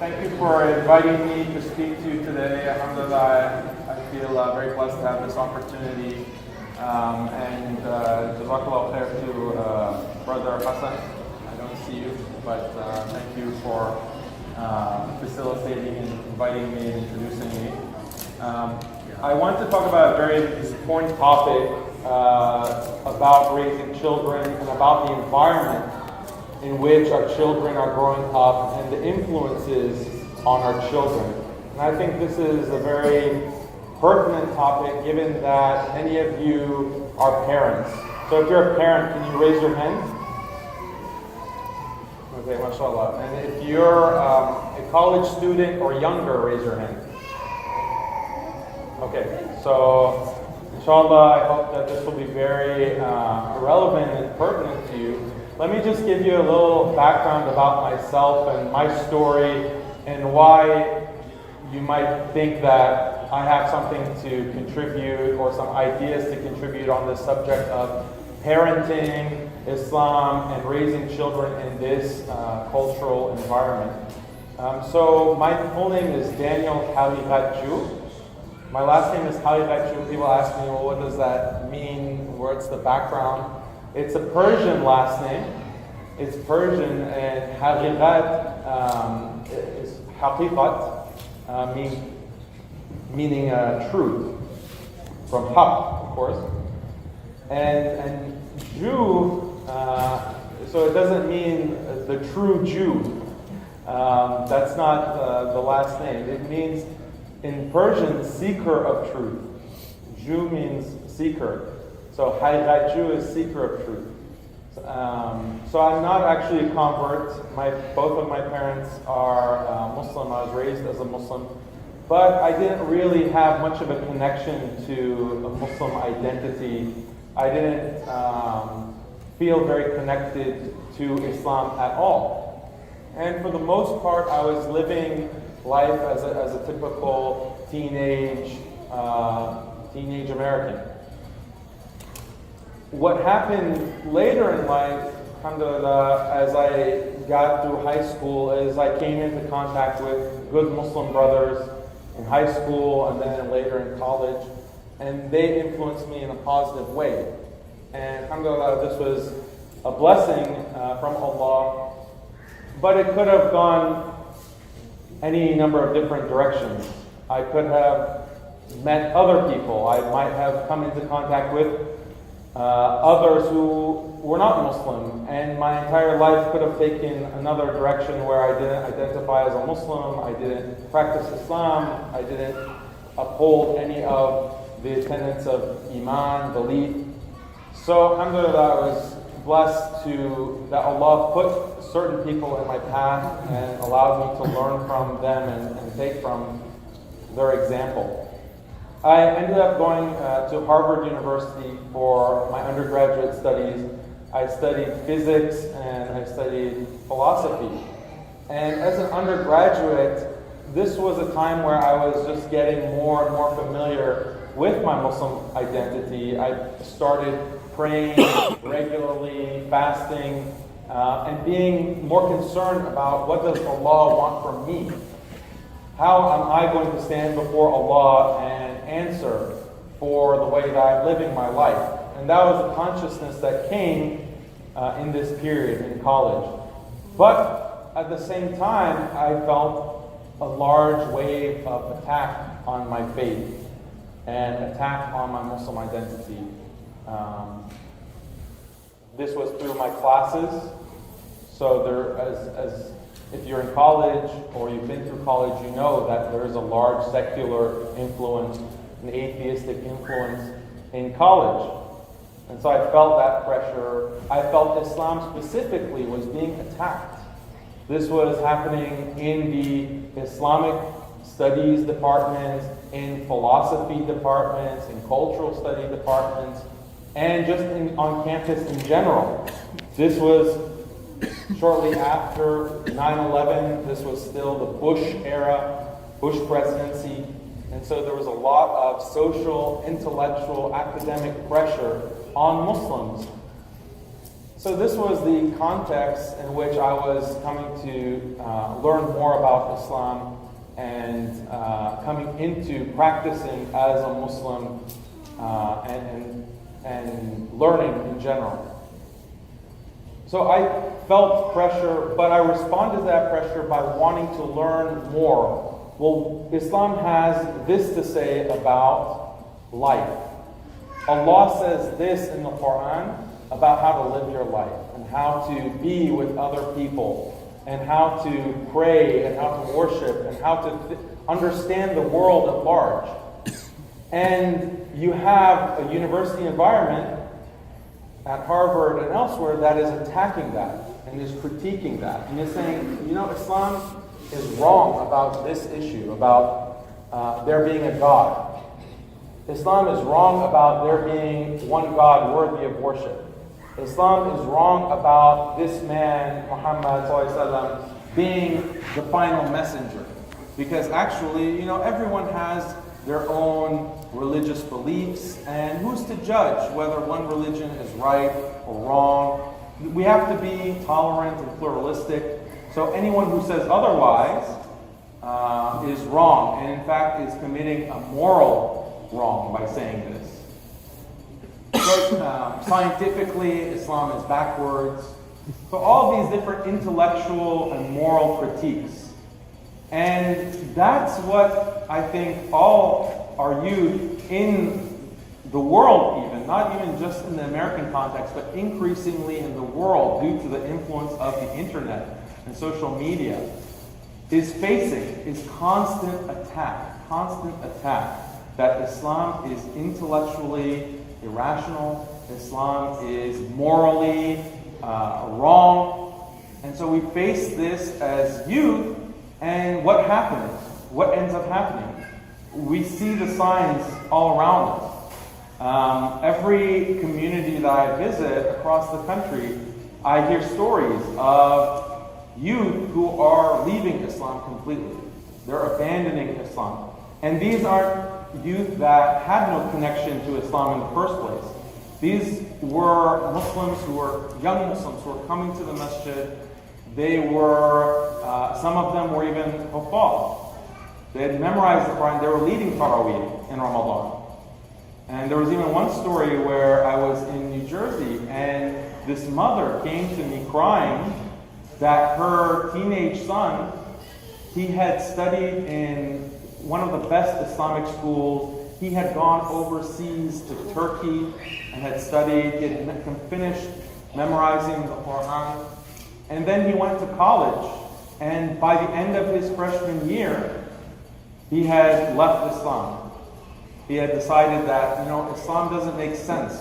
Thank you for inviting me to speak to you today. Alhamdulillah, I feel very blessed to have this opportunity. And Jazakallah khair to Brother Hassan. I don't see you, but thank you for facilitating and inviting me and introducing me. I want to talk about a very important topic about raising children and about the environment in which our children are growing up and the influences on our children. And I think this is a very pertinent topic given that many of you are parents. So if you're a parent, can you raise your hand? Okay, mashallah. And if you're a college student or younger, raise your hand. Okay, so inshallah, I hope that this will be very relevant and pertinent to you. Let me just give you a little background about myself and my story and why you might think that I have something to contribute or some ideas to contribute on the subject of parenting, Islam, and raising children in this cultural environment. So my full name is Daniel Haqiqatjou. My last name is Haqiqatjou. People ask me, well, what does that mean? What's the background? It's a Persian last name. It's Persian, and Haqiqat is Haqiqat, meaning truth, from Haq, of course. And Jew, so it doesn't mean the true Jew. That's not the last name. It means, in Persian, seeker of truth. Jew means seeker. So Haqiqatjou is seeker of truth. So I'm not actually a convert. Both of my parents are Muslim. I was raised as a Muslim. But I didn't really have much of a connection to a Muslim identity. I didn't feel very connected to Islam at all. And for the most part, I was living life as a typical teenage American. What happened later in life, alhamdulillah, as I got through high school, is I came into contact with good Muslim brothers in high school and then later in college, and they influenced me in a positive way. And alhamdulillah, this was a blessing from Allah, but it could have gone any number of different directions. I could have met other people. I might have come into contact with others who were not Muslim, and my entire life could have taken another direction where I didn't identify as a Muslim, I didn't practice Islam, I didn't uphold any of the tenets of Iman, belief. So alhamdulillah, I was blessed that Allah put certain people in my path and allowed me to learn from them and take from their example. I ended up going to Harvard University for my undergraduate studies. I studied physics and I studied philosophy. And as an undergraduate, this was a time where I was just getting more and more familiar with my Muslim identity. I started praying regularly, fasting, and being more concerned about what does Allah want from me? How am I going to stand before Allah and answer for the way that I'm living my life? And that was a consciousness that came in this period in college. But at the same time, I felt a large wave of attack on my faith and attack on my Muslim identity. This was through my classes. So as if you're in college or you've been through college, you know that there is a large secular influence, an atheistic influence in college. And so I felt that pressure. I felt Islam specifically was being attacked. This was happening in the Islamic studies departments, in philosophy departments, in cultural study departments, and just on campus in general. This was shortly after 9/11, this was still the Bush era, Bush presidency, and so there was a lot of social, intellectual, academic pressure on Muslims So this was the context in which I was coming to learn more about Islam and coming into practicing as a Muslim and learning in general. So I felt pressure, but I responded to that pressure by wanting to learn more. Well, Islam has this to say about life. Allah says this in the Quran about how to live your life and how to be with other people and how to pray and how to worship and how to understand the world at large. And you have a university environment at Harvard and elsewhere that is attacking that and is critiquing that and is saying, Islam is wrong about this issue, about there being a God. Islam is wrong about there being one God worthy of worship. Islam is wrong about this man, Muhammad ﷺ, being the final messenger. Because actually, everyone has their own religious beliefs, and who's to judge whether one religion is right or wrong? We have to be tolerant and pluralistic. So anyone who says otherwise is wrong, and in fact is committing a moral wrong by saying this. So, scientifically, Islam is backwards. So all these different intellectual and moral critiques. And that's what I think all our youth in the world even, not even just in the American context, but increasingly in the world due to the influence of the internet and social media, is facing, is constant attack that Islam is intellectually irrational, Islam is morally wrong. And so we face this as youth, and what happens? What ends up happening? We see the signs all around us. Every community that I visit across the country, I hear stories of youth who are leaving Islam completely. They're abandoning Islam. And these aren't youth that had no connection to Islam in the first place. These were Muslims who were young Muslims who were coming to the masjid. They were, some of them were even huffaz. They had memorized the Quran. They were leading Taraweeh in Ramadan. And there was even one story where I was in New Jersey and this mother came to me crying that her teenage son, he had studied in one of the best Islamic schools. He had gone overseas to Turkey and had studied, he had finished memorizing the Quran. And then he went to college, and by the end of his freshman year, he had left Islam. He had decided that, Islam doesn't make sense.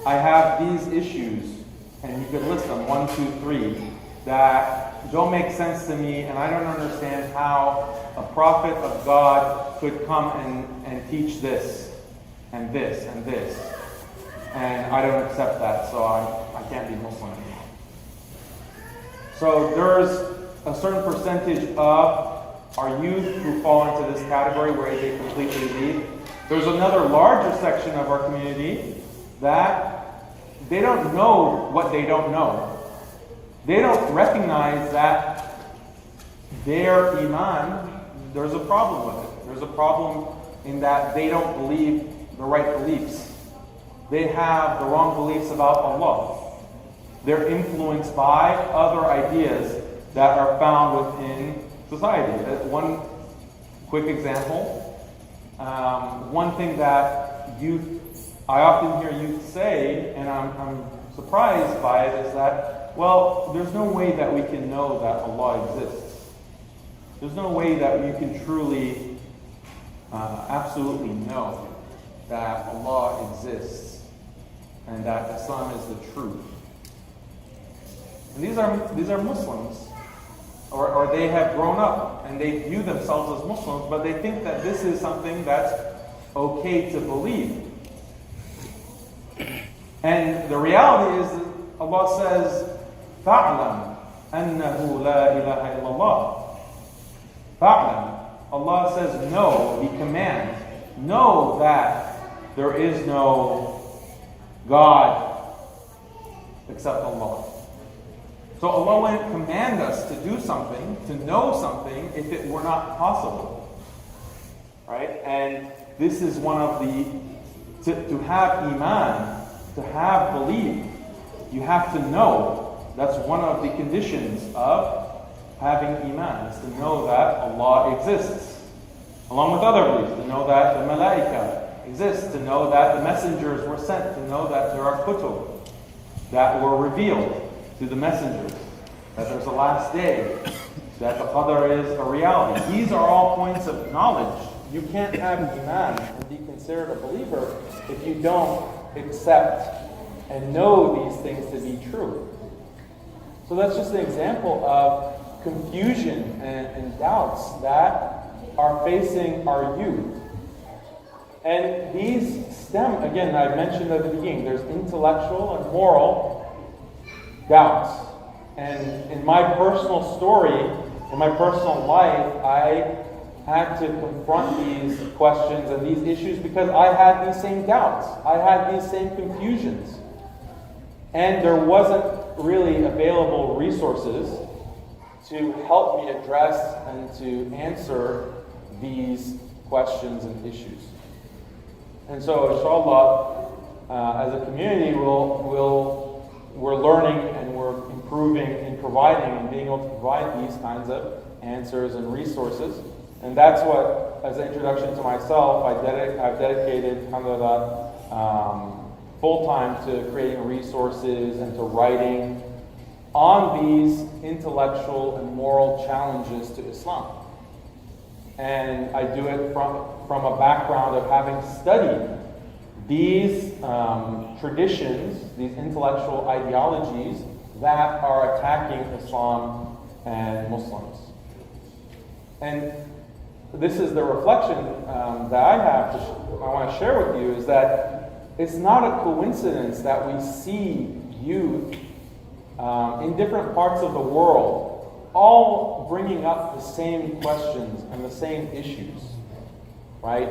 I have these issues, and he could list them, 1, 2, 3, that don't make sense to me, and I don't understand how a prophet of God could come and teach this, and this, and this. And I don't accept that, so I can't be Muslim anymore. So there's a certain percentage of our youth who fall into this category where they completely leave. There's another larger section of our community that they don't know what they don't know. They don't recognize that their iman, there's a problem with it. There's a problem in that they don't believe the right beliefs. They have the wrong beliefs about Allah. They're influenced by other ideas that are found within society. One quick example, one thing that I often hear youth say, and I'm surprised by it, is that, well, there's no way that we can know that Allah exists. There's no way that you can truly, absolutely know that Allah exists and that Islam is the truth. And these are Muslims, or they have grown up and they view themselves as Muslims, but they think that this is something that's okay to believe. And the reality is that Allah says, فَاعْلَمْ أَنَّهُ لَا إِلَهَ إِلَّا اللَّهِ. فَاعْلَمْ. Allah says, know, He commands, know that there is no God except Allah. So Allah wouldn't command us to do something, to know something, if it were not possible. Right? And this is one of to have iman, to have belief, you have to know. That's one of the conditions of having iman, is to know that Allah exists. Along with other beliefs, to know that the malaika exists, to know that the messengers were sent, to know that there are kutub that were revealed to the messengers, that there's a last day, that the qadr is a reality. These are all points of knowledge. You can't have iman and be considered a believer if you don't accept and know these things to be true. So that's just an example of confusion and doubts that are facing our youth. And these stem, again, I mentioned at the beginning, there's intellectual and moral doubts. And in my personal story, in my personal life, I had to confront these questions and these issues because I had these same doubts. I had these same confusions. And there wasn't really available resources to help me address and to answer these questions and issues. And so, inshallah, as a community, we're learning and we're improving in providing and being able to provide these kinds of answers and resources. And that's what, as an introduction to myself, I've dedicated full-time to creating resources and to writing on these intellectual and moral challenges to Islam. And I do it from a background of having studied these traditions, these intellectual ideologies that are attacking Islam and Muslims. And this is the reflection that I want to share with you, is that it's not a coincidence that we see youth in different parts of the world all bringing up the same questions and the same issues, right?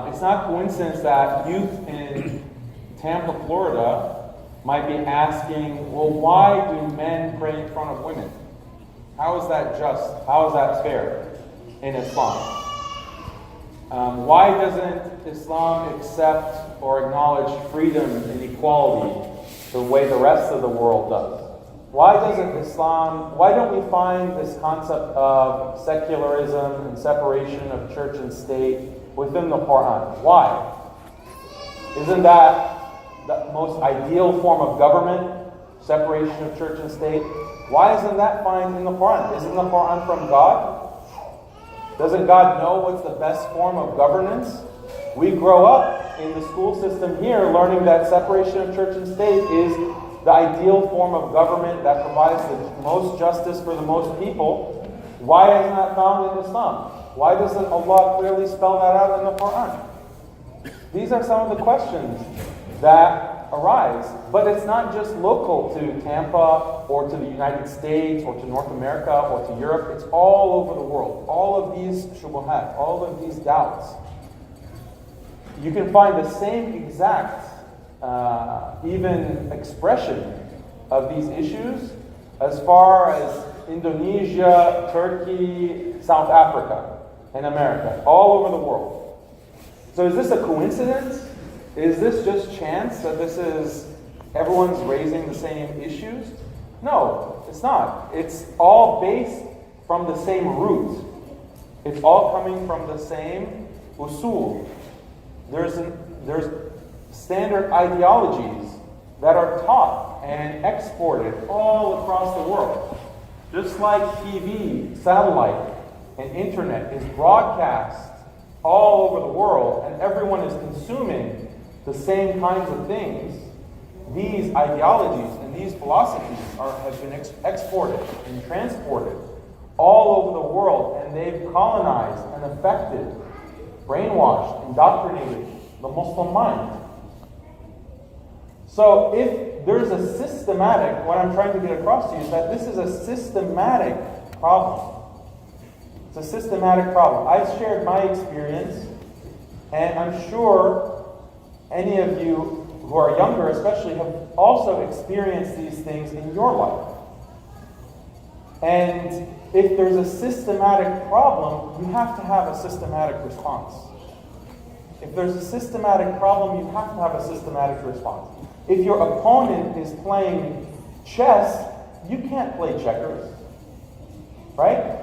It's not coincidence that youth in Tampa, Florida might be asking, well, why do men pray in front of women? How is that just? How is that fair in Islam? Why doesn't Islam accept or acknowledge freedom and equality the way the rest of the world does? Why don't we find this concept of secularism and separation of church and state within the Quran? Why? Isn't that the most ideal form of government, separation of church and state? Why isn't that found in the Quran? Isn't the Quran from God? Doesn't God know what's the best form of governance? We grow up in the school system here learning that separation of church and state is the ideal form of government that provides the most justice for the most people. Why isn't that found in Islam? Why doesn't Allah clearly spell that out in the Quran? These are some of the questions that arise. But it's not just local to Tampa or to the United States or to North America or to Europe. It's all over the world. All of these shubuhat, all of these doubts. You can find the same exact even expression of these issues as far as Indonesia, Turkey, South Africa, and America, all over the world. So is this a coincidence? Is this just chance that everyone's raising the same issues? No, it's not. It's all based from the same root. It's all coming from the same usul. There's standard ideologies that are taught and exported all across the world. Just like TV, satellite, and internet is broadcast all over the world and everyone is consuming the same kinds of things, these ideologies and these philosophies have been exported and transported all over the world, and they've colonized and affected, brainwashed, indoctrinated the Muslim mind. So if there's a systematic, what I'm trying to get across to you is that this is a systematic problem. It's a systematic problem. I've shared my experience, and I'm sure any of you who are younger especially have also experienced these things in your life. And if there's a systematic problem, you have to have a systematic response. If there's a systematic problem, you have to have a systematic response. If your opponent is playing chess, you can't play checkers, right?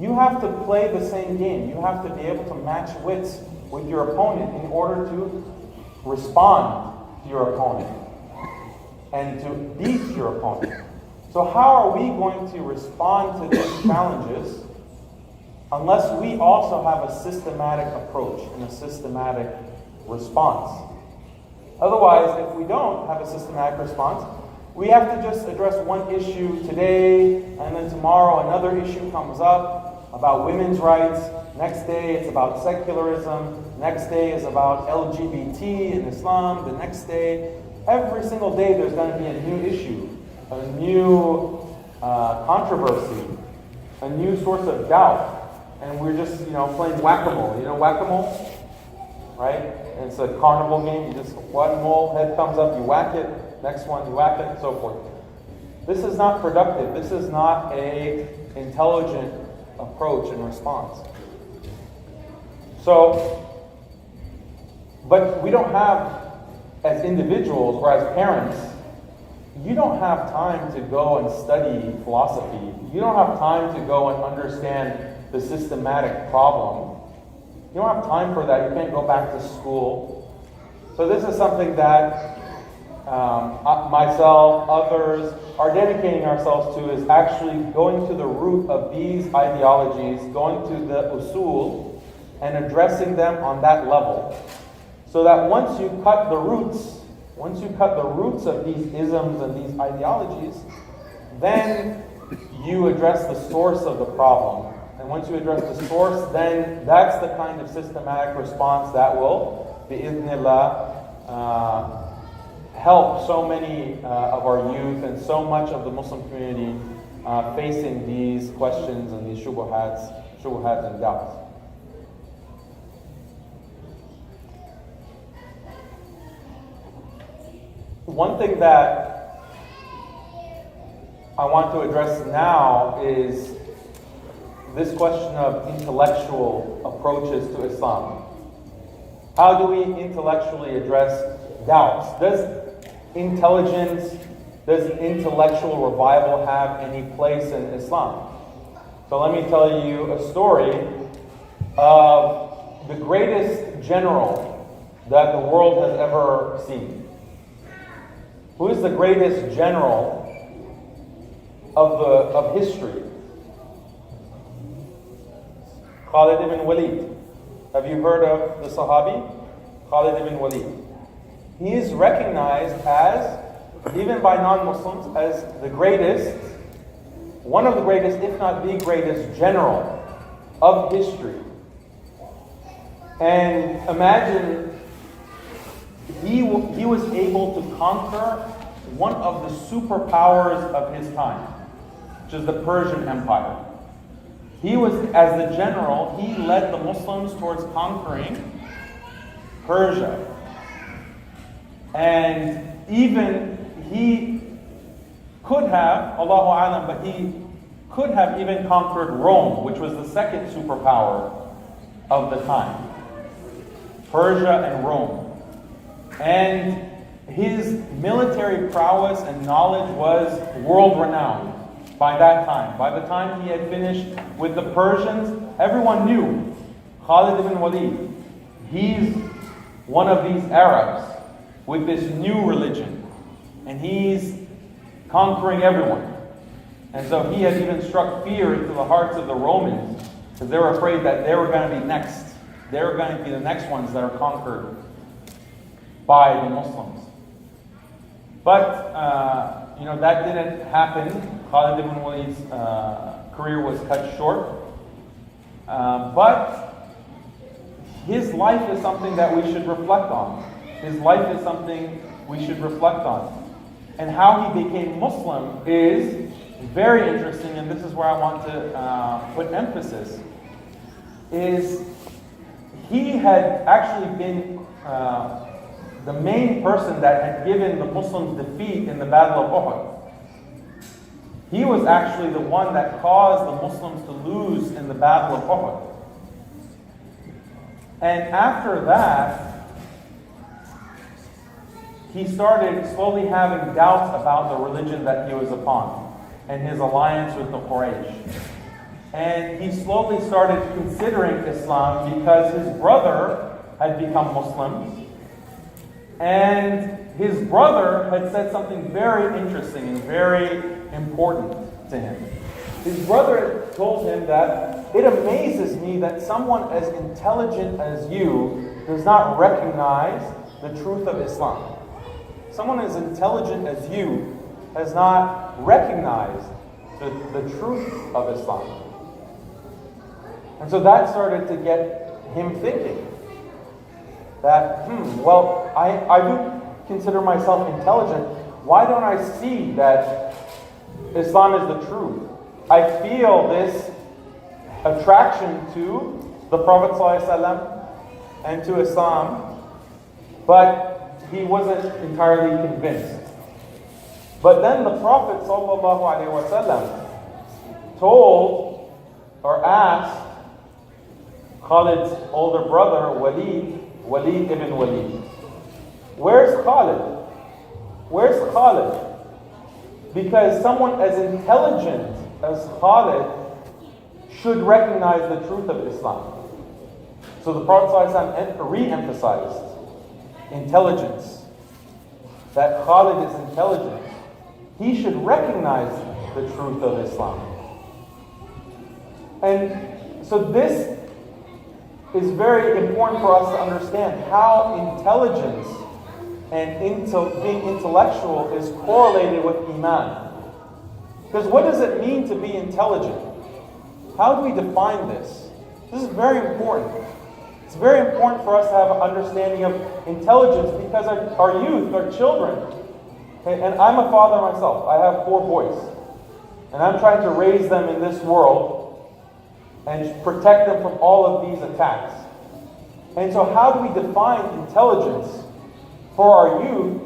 You have to play the same game. You have to be able to match wits with your opponent in order to respond to your opponent and to beat your opponent. So how are we going to respond to these challenges unless we also have a systematic approach and a systematic response? Otherwise, if we don't have a systematic response, we have to just address one issue today, and then tomorrow another issue comes up about women's rights. Next day it's about secularism. Next day is about LGBT in Islam. The next day, every single day there's going to be a new issue, a new controversy, a new source of doubt. And we're just, playing whack-a-mole. You know whack-a-mole? Right? And it's a carnival game. You just, one mole head comes up, you whack it. Next one, you whack it, and so forth. This is not productive. This is not an intelligent approach and response. So, but we don't have, as individuals or as parents, you don't have time to go and study philosophy. You don't have time to go and understand the systematic problem. You don't have time for that. You can't go back to school. So this is something that myself, others, are dedicating ourselves to, is actually going to the root of these ideologies, going to the usul, and addressing them on that level. So that once you cut the roots of these isms and these ideologies, then you address the source of the problem. And once you address the source, then that's the kind of systematic response that will, bi'idhnillah, help so many of our youth and so much of the Muslim community facing these questions and these shubuhats and doubts. One thing that I want to address now is this question of intellectual approaches to Islam. How do we intellectually address doubts? Does intellectual revival have any place in Islam? So let me tell you a story of the greatest general that the world has ever seen. Who is the greatest general of history? Khalid ibn Walid. Have you heard of the Sahabi? Khalid ibn Walid. He is recognized as, even by non-Muslims, as the greatest, one of the greatest, if not the greatest general of history. And imagine he was able to conquer one of the superpowers of his time, which is the Persian Empire. He was, as the general, he led the Muslims towards conquering Persia. And even he could have, Allahu Alam, but he could have even conquered Rome, which was the second superpower of the time. Persia and Rome. And his military prowess and knowledge was world-renowned by that time. By the time he had finished with the Persians, everyone knew Khalid ibn Walid. He's one of these Arabs with this new religion. And he's conquering everyone. And so he had even struck fear into the hearts of the Romans, because they were afraid that they were going to be next. They were going to be the next ones that are conquered by the Muslims. But, that didn't happen. Khalid ibn Walid's career was cut short. But his life is something that we should reflect on. His life is something we should reflect on. And how he became Muslim is very interesting, and this is where I want to put emphasis, is he had actually been the main person that had given the Muslims defeat in the Battle of Uhud. He was actually the one that caused the Muslims to lose in the Battle of Uhud. And after that, he started slowly having doubts about the religion that he was upon and his alliance with the Quraysh. And he slowly started considering Islam because his brother had become Muslim. And his brother had said something very interesting and very important to him. His brother told him that it amazes me that someone as intelligent as you does not recognize the truth of Islam. Someone as intelligent as you has not recognized the truth of Islam. And so that started to get him thinking that, well, I do consider myself intelligent. Why don't I see that Islam is the truth? I feel this attraction to the Prophet ﷺ and to Islam, but he wasn't entirely convinced. But then the Prophet ﷺ told or asked Khalid's older brother, Walid ibn Walid, where's Khalid? Where's Khalid? Because someone as intelligent as Khalid should recognize the truth of Islam. So the Prophet ﷺ re-emphasized intelligence, that Khalid is intelligent. He should recognize the truth of Islam. And so this is very important for us to understand how intelligence and being intellectual is correlated with Iman. Because what does it mean to be intelligent? How do we define this? This is very important. It's very important for us to have an understanding of intelligence because our youth, our children, and I'm a father myself. I have 4 boys. And I'm trying to raise them in this world and protect them from all of these attacks. And so how do we define intelligence for our youth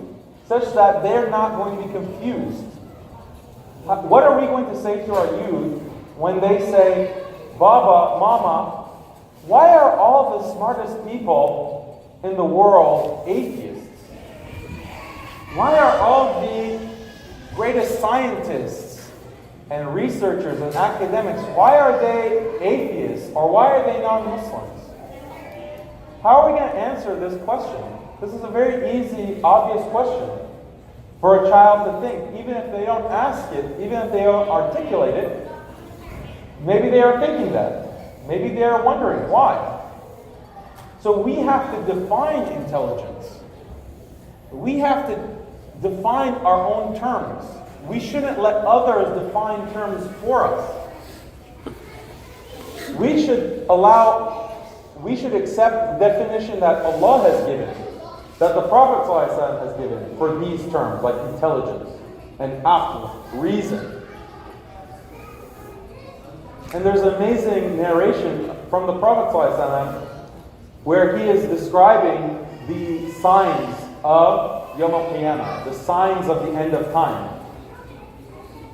such that they're not going to be confused? What are we going to say to our youth when they say, Baba, Mama, why are all the smartest people in the world atheists? Why are all the greatest scientists and researchers and academics, why are they atheists or why are they non-Muslims? How are we going to answer this question? This is a very easy, obvious question for a child to think. Even if they don't ask it, even if they don't articulate it, maybe they are thinking that. Maybe they are wondering why. So we have to define intelligence. We have to define our own terms. We shouldn't let others define terms for us. We should accept the definition that Allah has given, that the Prophet ﷺ has given for these terms, like intelligence and aql, reason. And there's an amazing narration from the Prophet ﷺ where he is describing the signs of Yawm al-Qiyamah, the signs of the end of time.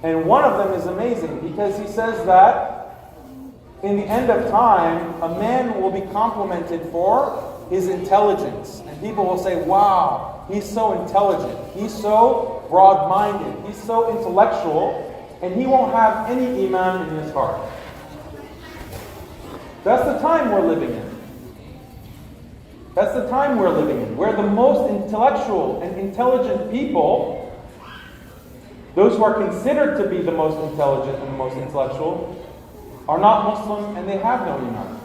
And one of them is amazing because he says that in the end of time, a man will be complimented for his intelligence. And people will say, wow, he's so intelligent, he's so broad-minded, he's so intellectual, and he won't have any iman in his heart. That's the time we're living in. That's the time we're living in, where the most intellectual and intelligent people, those who are considered to be the most intelligent and the most intellectual, are not Muslim and they have no iman.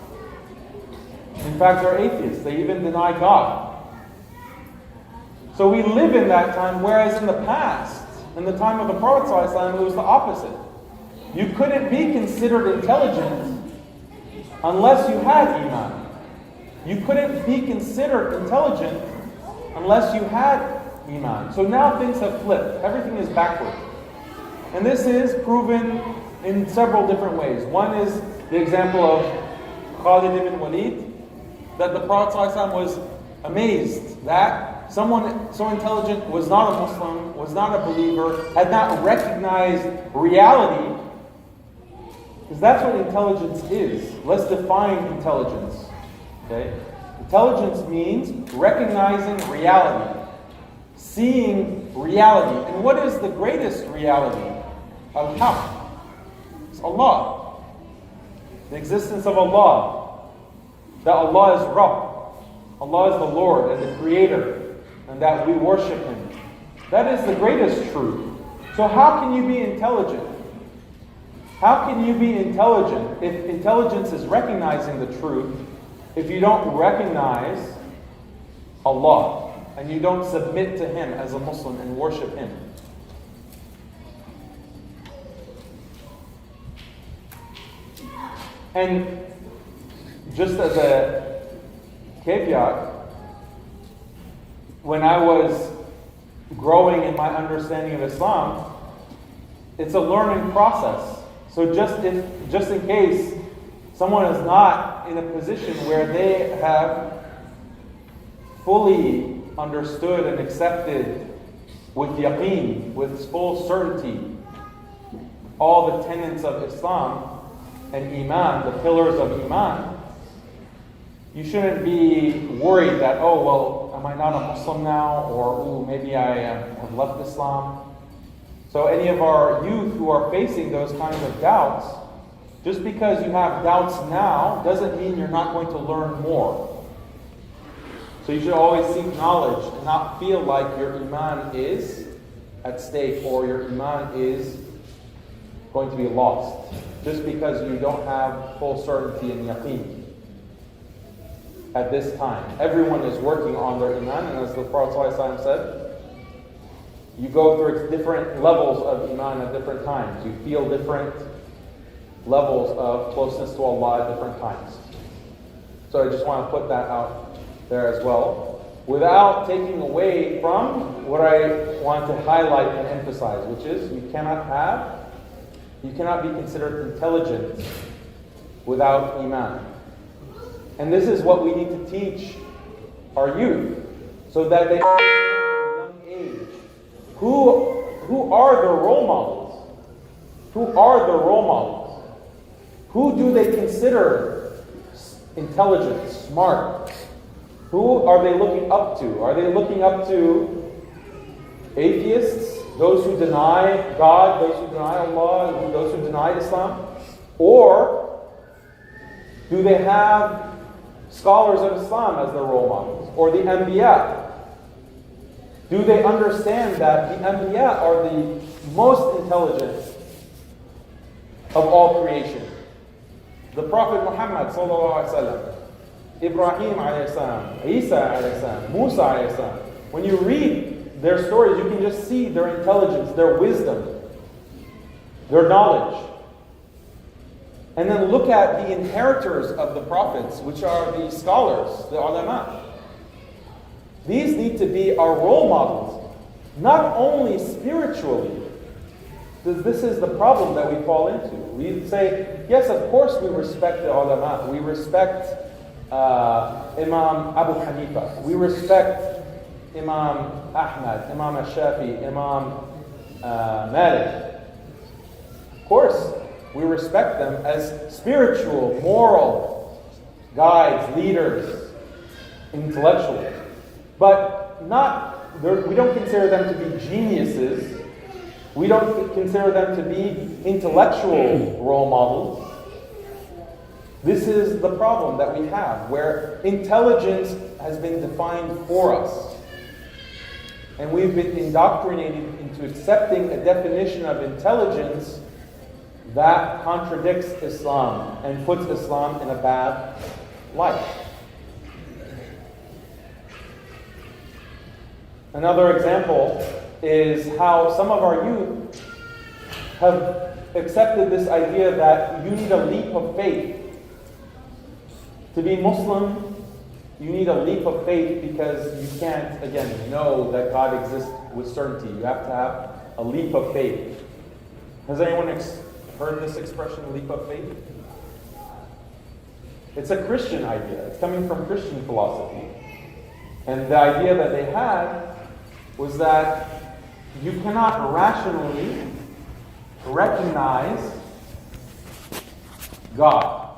In fact, they're atheists. They even deny God. So we live in that time, whereas in the past, in the time of the Prophet ﷺ, it was the opposite. You couldn't be considered intelligent unless you had iman. You couldn't be considered intelligent unless you had iman. So now things have flipped. Everything is backward. And this is proven in several different ways. One is the example of Khalid ibn Walid, that the Prophet ﷺ was amazed that someone so intelligent was not a Muslim, was not a believer, had not recognized reality, because that's what intelligence is. Let's define intelligence. Okay? Intelligence means recognizing reality, seeing reality. And what is the greatest reality? Al-Haq. It's Allah. The existence of Allah. That Allah is Rabb. Allah is the Lord and the Creator. And that we worship Him. That is the greatest truth. So how can you be intelligent? How can you be intelligent if intelligence is recognizing the truth, if you don't recognize Allah and you don't submit to Him as a Muslim and worship Him? And just as a caveat, when I was growing in my understanding of Islam, it's a learning process. So just in case someone is not in a position where they have fully understood and accepted with yaqeen, with full certainty, all the tenets of Islam and Iman, the pillars of Iman, you shouldn't be worried that, oh, well, am I not a Muslim now? Or, ooh, maybe I have left Islam. So any of our youth who are facing those kinds of doubts, just because you have doubts now doesn't mean you're not going to learn more. So you should always seek knowledge and not feel like your Iman is at stake or your Iman is going to be lost just because you don't have full certainty in yaqeen at this time. Everyone is working on their Iman, and as the Prophet ﷺ said, you go through different levels of Iman at different times. You feel different levels of closeness to Allah at different times. So I just want to put that out there as well, without taking away from what I want to highlight and emphasize, which is you cannot be considered intelligent without Iman. And this is what we need to teach our youth, so that they understand from a young age who are their role models. Who are their role models? Who do they consider intelligent, smart? Who are they looking up to? Are they looking up to atheists, those who deny God, those who deny Allah, those who deny Islam? Or do they have scholars of Islam as their role models? Or the Anbiya? Do they understand that the Anbiya are the most intelligent of all creation? The Prophet Muhammad sallallahu alaihi wasallam, Ibrahim alayhi salam, Isa alayhi salam, Musa alayhi salam. When you read their stories, you can just see their intelligence, their wisdom, their knowledge. And then look at the inheritors of the prophets, which are the scholars, the ulama. These need to be our role models, not only spiritually. This is the problem that we fall into. We say, yes, of course we respect the ulama. We respect Imam Abu Hanifa. We respect Imam Ahmad, Imam al-Shafi, Imam Malik. Of course, we respect them as spiritual, moral guides, leaders, intellectuals. But we don't consider them to be geniuses. We don't consider them to be intellectual role models. This is the problem that we have, where intelligence has been defined for us. And we've been indoctrinated into accepting a definition of intelligence that contradicts Islam and puts Islam in a bad light. Another example is how some of our youth have accepted this idea that you need a leap of faith. To be Muslim, you need a leap of faith because you can't, again, know that God exists with certainty. You have to have a leap of faith. Has anyone heard this expression, leap of faith? It's a Christian idea. It's coming from Christian philosophy. And the idea that they had was that you cannot rationally recognize God.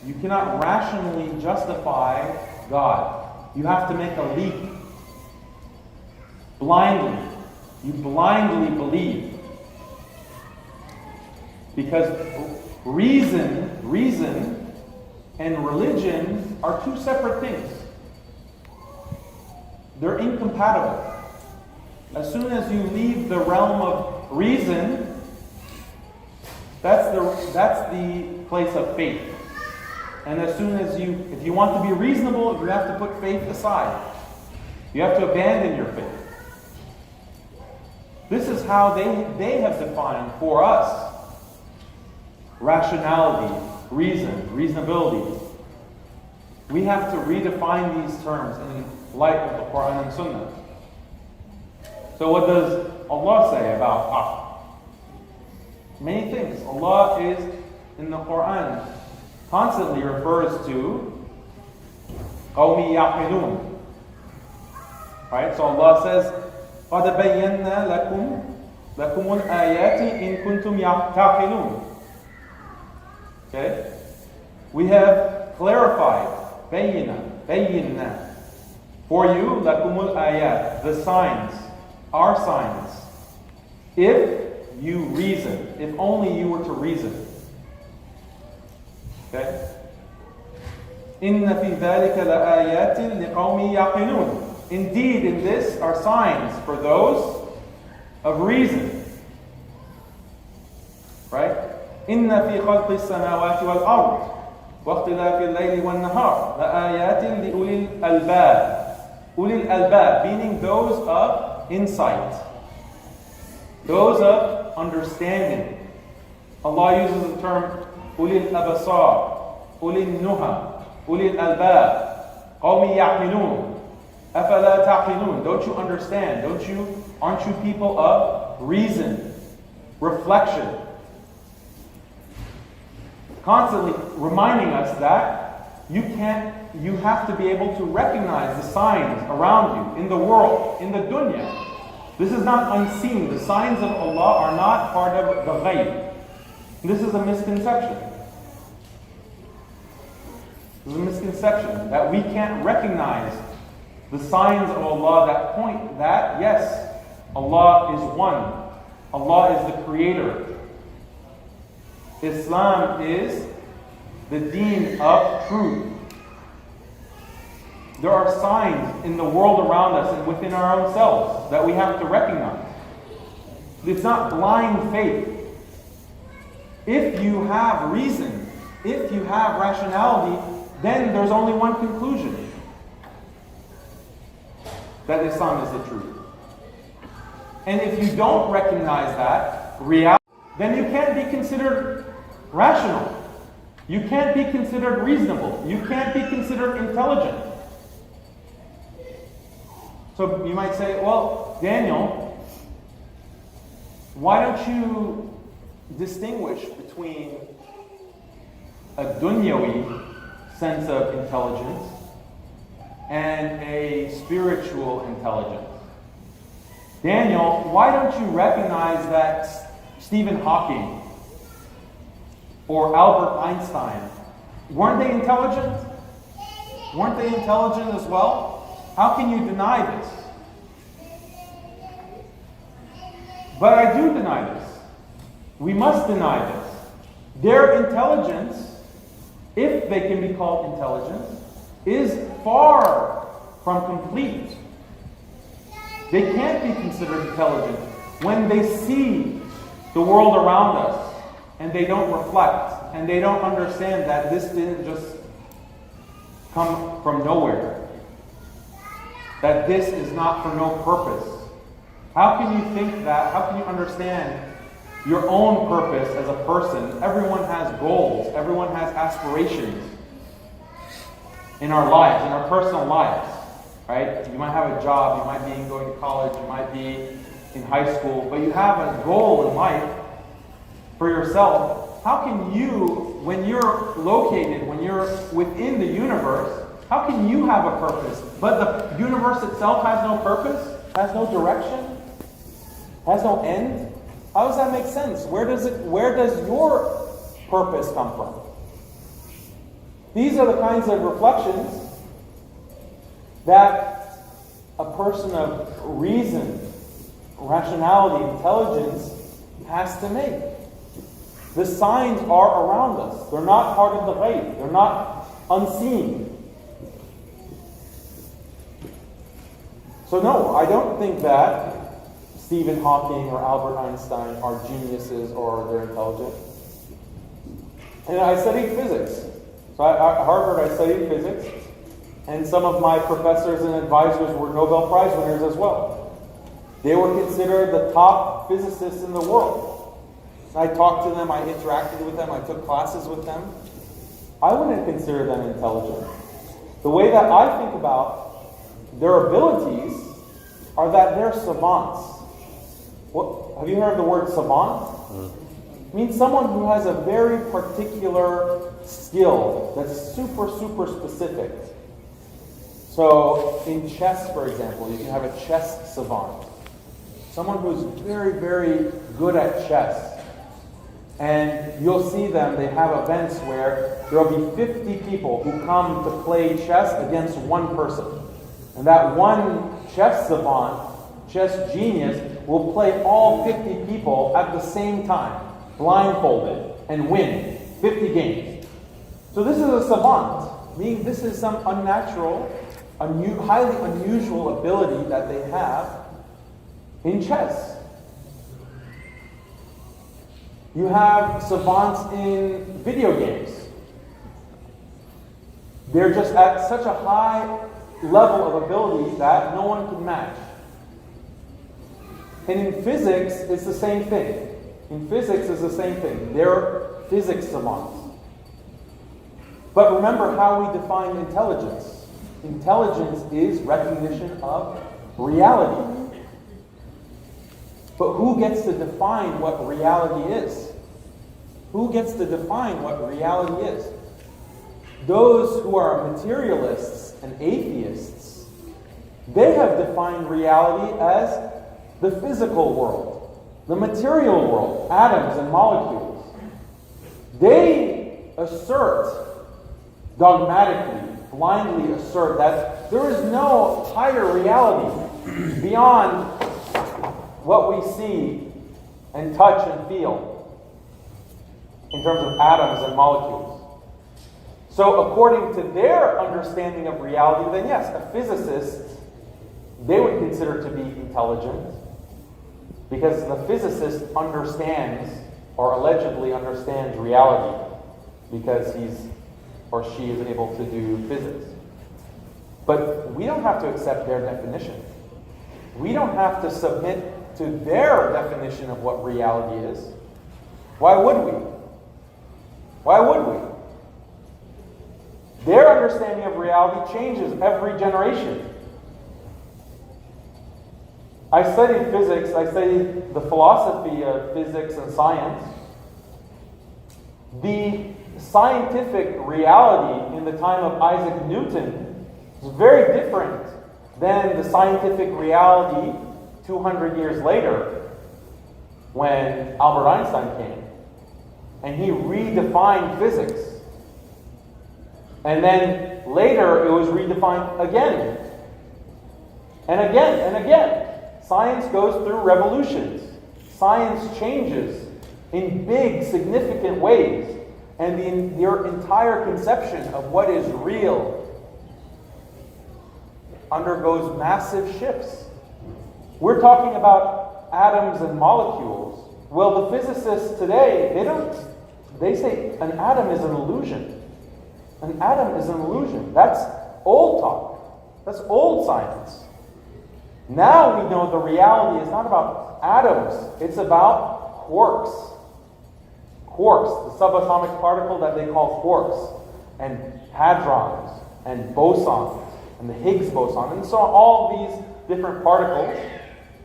You cannot rationally justify God. You have to make a leap. Blindly. You blindly believe. Because reason and religion are two separate things. They're incompatible. As soon as you leave the realm of reason, that's the place of faith. And as soon as if you want to be reasonable, you have to put faith aside. You have to abandon your faith. This is how they have defined for us rationality, reason, reasonability. We have to redefine these terms in light of the Quran and Sunnah. So what does Allah say about Haqq? Many things. Allah is, in the Quran, constantly refers to قَوْمِ يَعْقِلُونَ. Right? So Allah says, قَدْ بَيَّنَّا لَكُمُ الْآيَاتِ إِن كُنْتُمْ تَعْقِلُونَ. Okay? We have clarified, bayyina, for you, lakumul ayat, the signs, our signs, if you reason, if only you were to reason. Okay? Inna fi dhalika laayatin liqawmi yaqilun. Indeed, in this are signs for those of reason. Right? Inna fi khalqi as-samawati wal ard واختلاف الليل والنهار لآيات لأولي الألباب. أولي الألباب, meaning those of insight, those of understanding. Allah uses the term أولي الأبصار, أولي النهى, أولي الألباب, قوم يعقلون, أفلا تعقلون. Don't you understand? Aren't you people of reason, reflection? Constantly reminding us that you have to be able to recognize the signs around you, in the world, in the dunya. This is not unseen. The signs of Allah are not part of the ghaib. This is a misconception. This is a misconception that we can't recognize the signs of Allah that point that, yes, Allah is one. Allah is the creator. Islam is the deen of truth. There are signs in the world around us and within our own selves that we have to recognize. It's not blind faith. If you have reason, if you have rationality, then there's only one conclusion: that Islam is the truth. And if you don't recognize that reality, then you can't be considered rational. You can't be considered reasonable. You can't be considered intelligent. So you might say, well, Daniel, why don't you distinguish between a dunyawi sense of intelligence and a spiritual intelligence? Daniel, why don't you recognize that Stephen Hawking or Albert Einstein, weren't they intelligent? Weren't they intelligent as well? How can you deny this? But I do deny this. We must deny this. Their intelligence, if they can be called intelligence, is far from complete. They can't be considered intelligent when they see the world around us and they don't reflect and they don't understand that this didn't just come from nowhere. That this is not for no purpose. How can you think that? How can you understand your own purpose as a person? Everyone has goals. Everyone has aspirations in our lives, in our personal lives. Right? You might have a job. You might be going to college. You might be in high school. But you have a goal in life for yourself. How can you, when you're located, when you're within the universe, How can you have a purpose, but the universe itself has no purpose, has no direction, has no end? How does that make sense? Where does your purpose come from? These are the kinds of reflections that a person of reason, rationality, intelligence has to make. The signs are around us. They're not part of the ghaib. They're not unseen. So no, I don't think that Stephen Hawking or Albert Einstein are geniuses or they're intelligent. And I studied physics. So at Harvard I studied physics. And some of my professors and advisors were Nobel Prize winners as well. They were considered the top physicists in the world. I talked to them, I interacted with them, I took classes with them. I wouldn't consider them intelligent. The way that I think about their abilities are that they're savants. What, have you heard of the word savant? It means someone who has a very particular skill that's super, super specific. So in chess, for example, you can have a chess savant. Someone who's very, very good at chess. And you'll see them, they have events where there will be 50 people who come to play chess against one person. And that one chess savant, chess genius, will play all 50 people at the same time, blindfolded, and win 50 games. So this is a savant, meaning this is some unnatural, highly unusual ability that they have in chess. You have savants in video games. They're just at such a high level of ability that no one can match. And in physics, it's the same thing. In physics, it's the same thing. They're physics savants. But remember how we define intelligence. Intelligence is recognition of reality. But who gets to define what reality is? Who gets to define what reality is? Those who are materialists and atheists, they have defined reality as the physical world, the material world, atoms and molecules. They assert, dogmatically, blindly assert that there is no higher reality beyond what we see and touch and feel in terms of atoms and molecules. So according to their understanding of reality, then yes, a physicist, they would consider to be intelligent because the physicist understands or allegedly understands reality because he's or she is able to do physics. But we don't have to accept their definition. We don't have to submit to their definition of what reality is. Why would we? Why would we? Their understanding of reality changes every generation. I studied physics, I studied the philosophy of physics and science. The scientific reality in the time of Isaac Newton is very different than the scientific reality 200 years later when Albert Einstein came. And he redefined physics. And then later it was redefined again. And again and again. Science goes through revolutions. Science changes in big, significant ways. And your entire conception of what is real undergoes massive shifts. We're talking about atoms and molecules. Well, the physicists today, they say an atom is an illusion. An atom is an illusion. That's old talk. That's old science. Now we know the reality is not about atoms. It's about quarks. Quarks, the subatomic particle that they call quarks, and hadrons, and bosons, and the Higgs boson, and so on, all these different particles.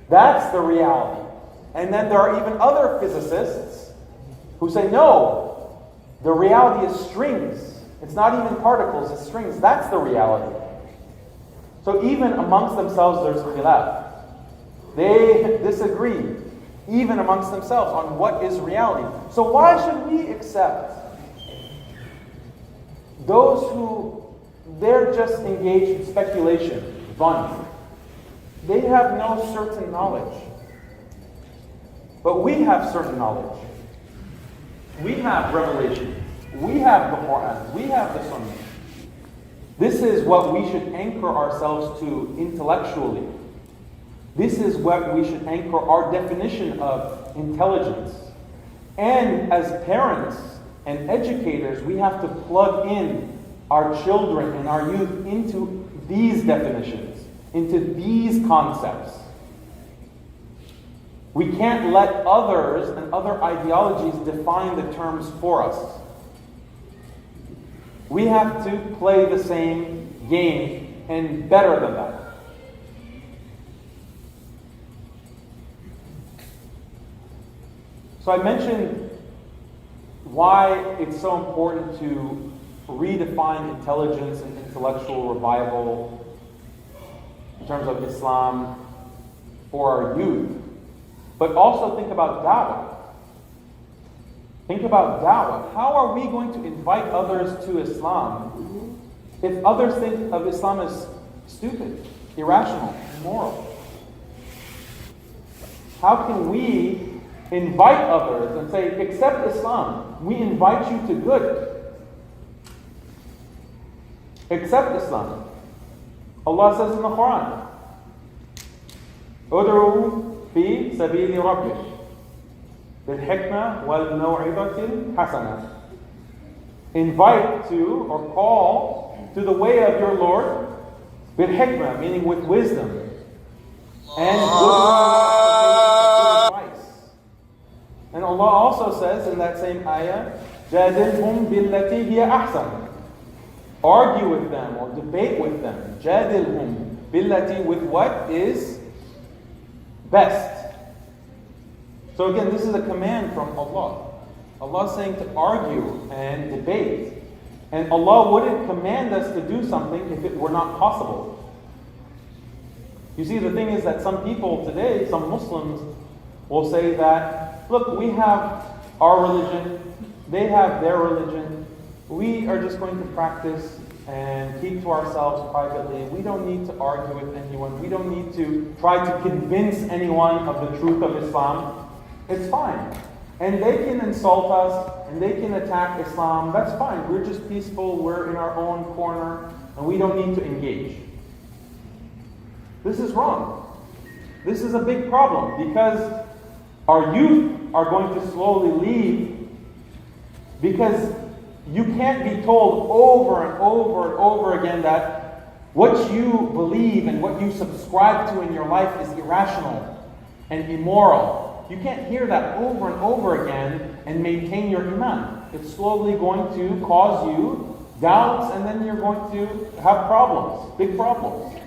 That's the reality. And then there are even other physicists who say, no, the reality is strings. It's not even particles, it's strings. That's the reality. So even amongst themselves, there's khilaf. They disagree, even amongst themselves, on what is reality. So why should we accept those who they're just engaged in speculation, fun? They have no certain knowledge. But we have certain knowledge. We have revelation. We have the Quran. We have the Sunnah. This is what we should anchor ourselves to intellectually. This is what we should anchor our definition of intelligence. And as parents and educators, we have to plug in our children and our youth into these definitions, into these concepts. We can't let others and other ideologies define the terms for us. We have to play the same game and better than that. So I mentioned why it's so important to redefine intelligence and intellectual revival in terms of Islam for our youth. But also think about da'wah. Think about da'wah. How are we going to invite others to Islam if others think of Islam as stupid, irrational, immoral? How can we invite others and say, accept Islam? We invite you to good. Accept Islam. Allah says in the Quran, "Ud'u fi sabili rabbik bil-hikmah wal-maw'izatil hasanah." Invite to or call to the way of your Lord bil-hikmah, meaning with wisdom and good advice. And Allah also says in that same ayah, "Jadilhum billati hiya ahsan." Argue with them or debate with them. Jadilhum billati, with what is best. So again, this is a command from Allah. Allah is saying to argue and debate. And Allah wouldn't command us to do something if it were not possible. You see, the thing is that some people today, some Muslims, will say that, look, we have our religion, they have their religion, we are just going to practice and keep to ourselves privately. We don't need to argue with anyone. We don't need to try to convince anyone of the truth of Islam. It's fine. And they can insult us and they can attack Islam. That's fine. We're just peaceful. We're in our own corner and we don't need to engage. This is wrong. This is a big problem because our youth are going to slowly leave because you can't be told over and over and over again that what you believe and what you subscribe to in your life is irrational and immoral. You can't hear that over and over again and maintain your iman. It's slowly going to cause you doubts and then you're going to have problems, big problems.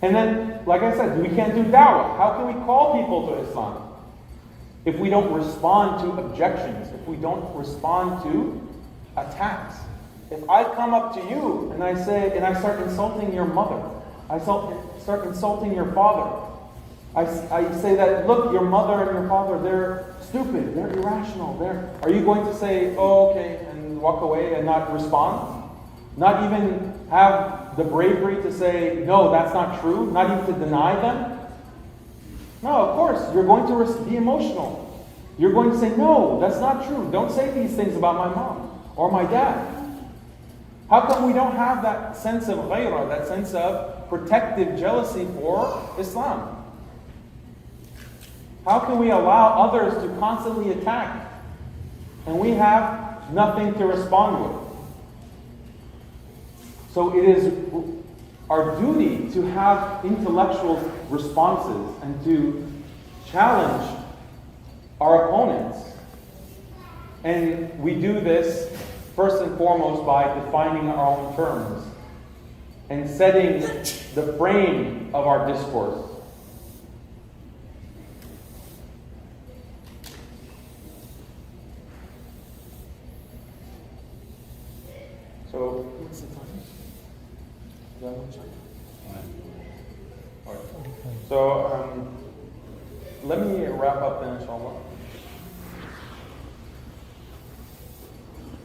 And then, like I said, we can't do da'wah. How can we call people to Islam if we don't respond to objections, if we don't respond to attacks? If I come up to you and I say, and I start insulting your mother, I start insulting your father, I say that, look, your mother and your father, they're stupid, they're irrational, are you going to say, oh, okay, and walk away and not respond? Not even have the bravery to say, no, that's not true, not even to deny them? No, of course, you're going to be emotional. You're going to say, no, that's not true. Don't say these things about my mom or my dad. How come we don't have that sense of ghairah, that sense of protective jealousy for Islam? How can we allow others to constantly attack and we have nothing to respond with? So it is our duty to have intellectual responses and to challenge our opponents. And we do this first and foremost by defining our own terms and setting the frame of our discourse. So, let me wrap up then, inshallah.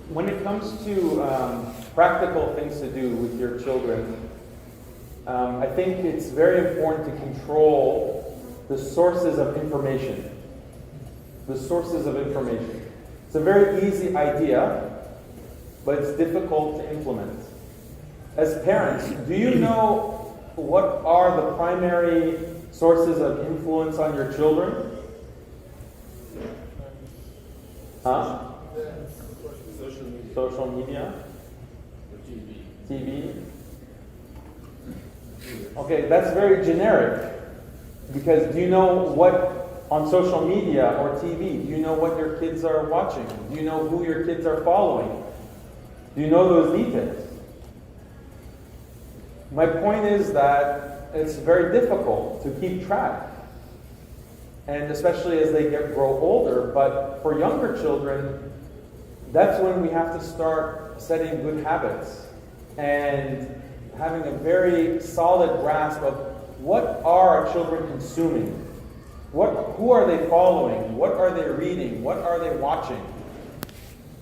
When it comes to practical things to do with your children, I think it's very important to control the sources of information. The sources of information. It's a very easy idea, but it's difficult to implement. As parents, do you know what are the primary sources of influence on your children? Huh? Social media? TV? Okay, that's very generic. Because do you know what on social media or TV, do you know what your kids are watching? Do you know who your kids are following? Do you know those details? My point is that it's very difficult to keep track. And especially as they grow older, but for younger children, that's when we have to start setting good habits and having a very solid grasp of what are our children consuming? Who are they following? What are they reading? What are they watching?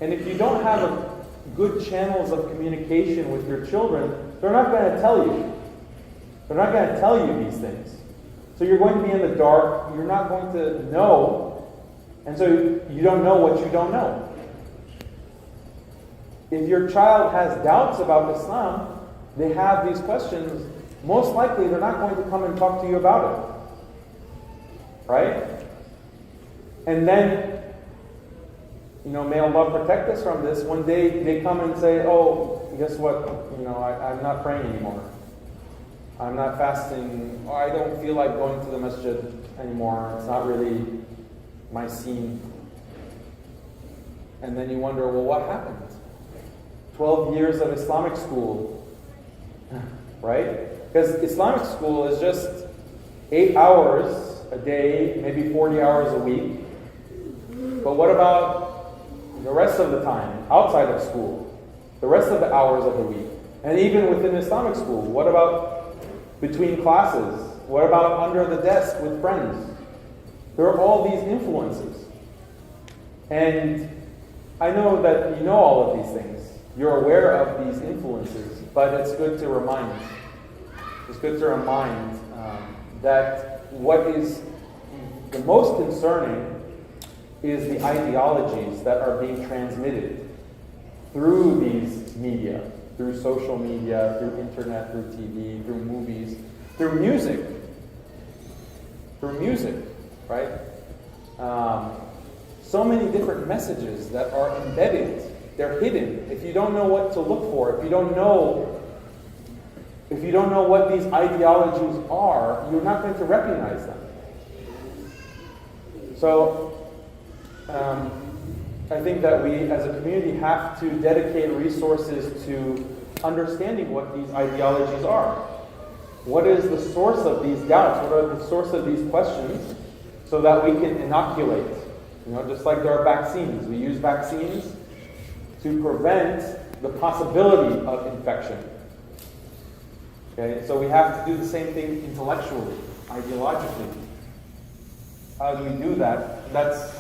And if you don't have good channels of communication with your children, they're not going to tell you. They're not going to tell you these things. So you're going to be in the dark. You're not going to know. And so you don't know what you don't know. If your child has doubts about Islam, they have these questions, most likely they're not going to come and talk to you about it. Right? And then, may Allah protect us from this. One day they come and say, oh, guess what? I'm not praying anymore. I'm not fasting. Or I don't feel like going to the masjid anymore. It's not really my scene. And then you wonder, well, what happened? 12 years of Islamic school, right? Because Islamic school is just 8 hours a day, maybe 40 hours a week. But what about the rest of the time outside of school? The rest of the hours of the week? And even within Islamic school, what about between classes? What about under the desk with friends? There are all these influences. And I know that you know all of these things. You're aware of these influences, but it's good to remind. It's good to remind that what is the most concerning is the ideologies that are being transmitted through these media, through social media, through internet, through TV, through movies, through music. Through music, right? So many different messages that are embedded. They're hidden. If you don't know what to look for, if you don't know what these ideologies are, you're not going to recognize them. So, I think that we as a community have to dedicate resources to understanding what these ideologies are. What is the source of these doubts? What are the source of these questions? So that we can inoculate. Just like there are vaccines. We use vaccines to prevent the possibility of infection. Okay, so we have to do the same thing intellectually, ideologically. How do we do that? That's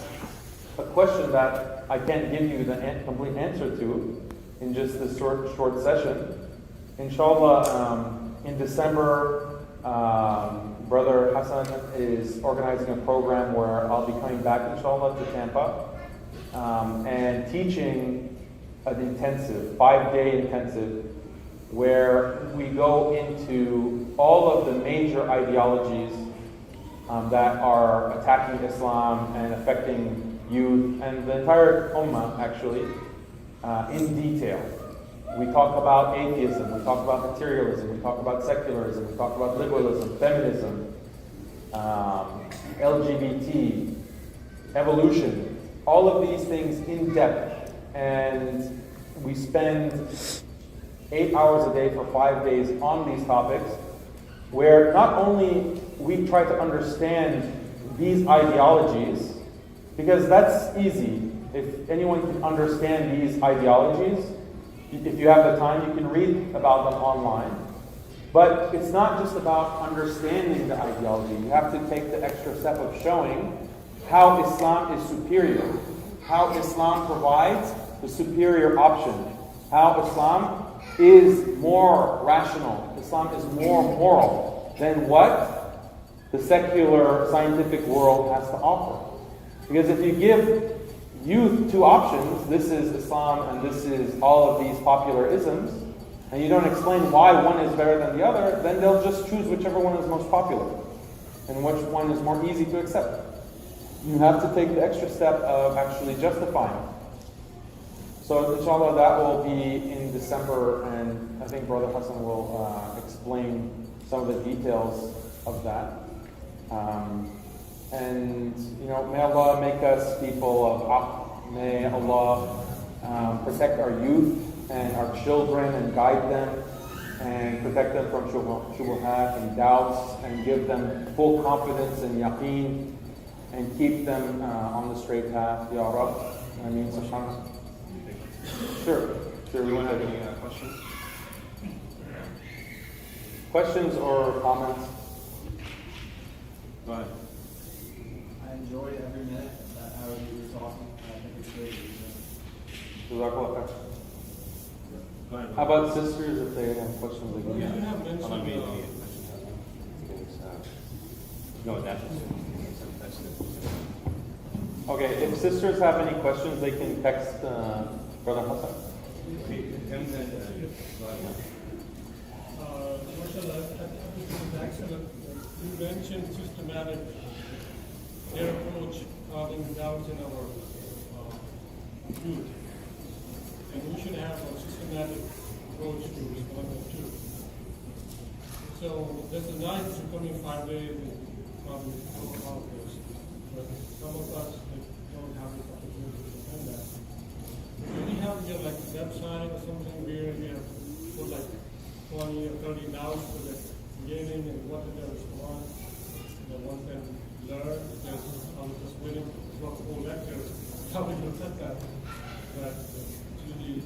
a question that I can't give you the complete answer to in just this short session. Inshallah, in December, Brother Hassan is organizing a program where I'll be coming back, inshallah, to Tampa and teaching an intensive, 5-day intensive, where we go into all of the major ideologies that are attacking Islam and affecting youth and the entire Ummah, actually, in detail. We talk about atheism, we talk about materialism, we talk about secularism, we talk about liberalism, feminism, LGBT, evolution, all of these things in depth. And we spend 8 hours a day for 5 days on these topics, where not only we try to understand these ideologies, because that's easy. If anyone can understand these ideologies, If you have the time, you can read about them online. But it's not just about understanding the ideology. You have to take the extra step of showing how Islam is superior, how Islam provides the superior option, how Islam is more rational, Islam is more moral than what the secular scientific world has to offer. Because if you give youth two options, this is Islam and this is all of these popular isms, and you don't explain why one is better than the other, then they'll just choose whichever one is most popular and which one is more easy to accept. You have to take the extra step of actually justifying. So inshallah that will be in December, and I think Brother Hassan will explain some of the details of that. And may Allah make us people of haqq. May Allah protect our youth and our children and guide them and protect them from shubuhat and doubts and give them full confidence and yaqeen and keep them on the straight path. Ya Rabb. Ameen. Subhanallah. Sure. Do you want to have any questions? Questions or comments? Go ahead. I enjoyed every minute that hour you were talking. I think it's great. Jazakallah khair. Go ahead. How about sisters if they have questions? They can. You have mentioned Hold on, any questions? No, that's Okay, if sisters have any questions, they can text Brother Hassan. Excellent. You mentioned systematic, their approach causing doubts in our youth. And we should have a systematic approach to Islam too. So there's a night is coming 5 days and probably all about this. But some of us don't have this opportunity to attend that. Do we have here like a website or something where we have put like 20 or 30 doubts for the beginning and what is their response? And one can learn. There's I was just waiting for the whole lecture. Probably will set that. But really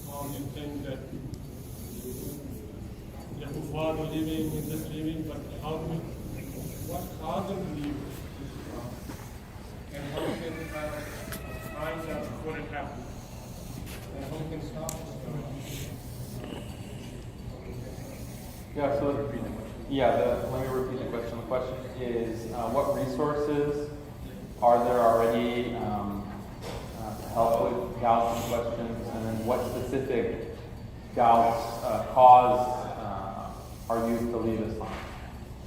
all these things that Yahuwah are living in this living, but how do we what caused them to leave Islam? And how can we find out before it happens? And how we can stop it? Yeah, so let me repeat the question. The question is, what resources are there already to help with doubts and questions, and then what specific doubts cause our youth to leave Islam?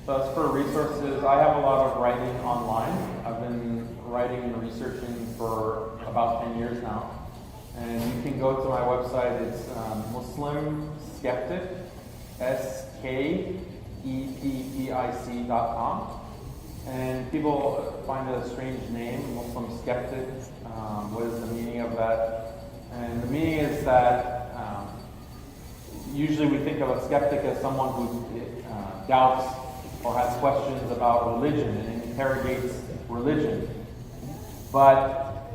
So as for resources, I have a lot of writing online. I've been writing and researching for about 10 years now. And you can go to my website. It's Muslim Skeptic, skeppic.com. And people find it a strange name, Muslim Skeptic. What is the meaning of that? And the meaning is that usually we think of a skeptic as someone who doubts or has questions about religion and interrogates religion. But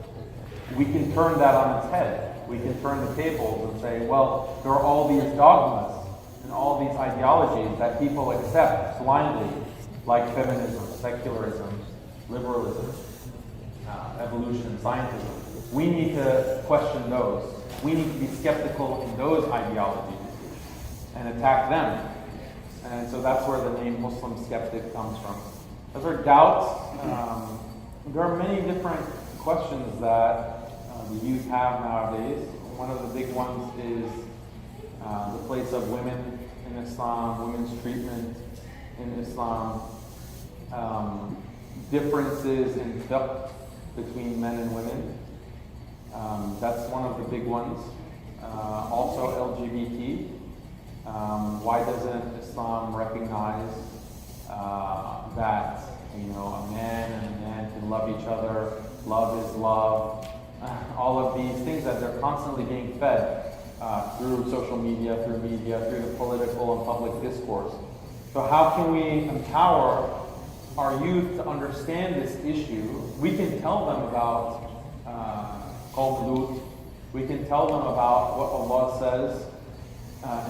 we can turn that on its head. We can turn the tables and say, well, there are all these dogmas and all these ideologies that people accept blindly, like feminism, secularism, liberalism, evolution, scientism. We need to question those. We need to be skeptical in those ideologies and attack them. And so that's where the name Muslim Skeptic comes from. As for doubts, there are many different questions that the youth have nowadays. One of the big ones is the place of women in Islam, women's treatment in Islam, differences in fiqh between men and women. That's one of the big ones. Also LGBT. Why doesn't Islam recognize that a man and a man can love each other, love is love, all of these things that they're constantly being fed through social media, through the political and public discourse. So how can we empower our youth to understand this issue? We can tell them about Qawm Lut We can tell them about what Allah says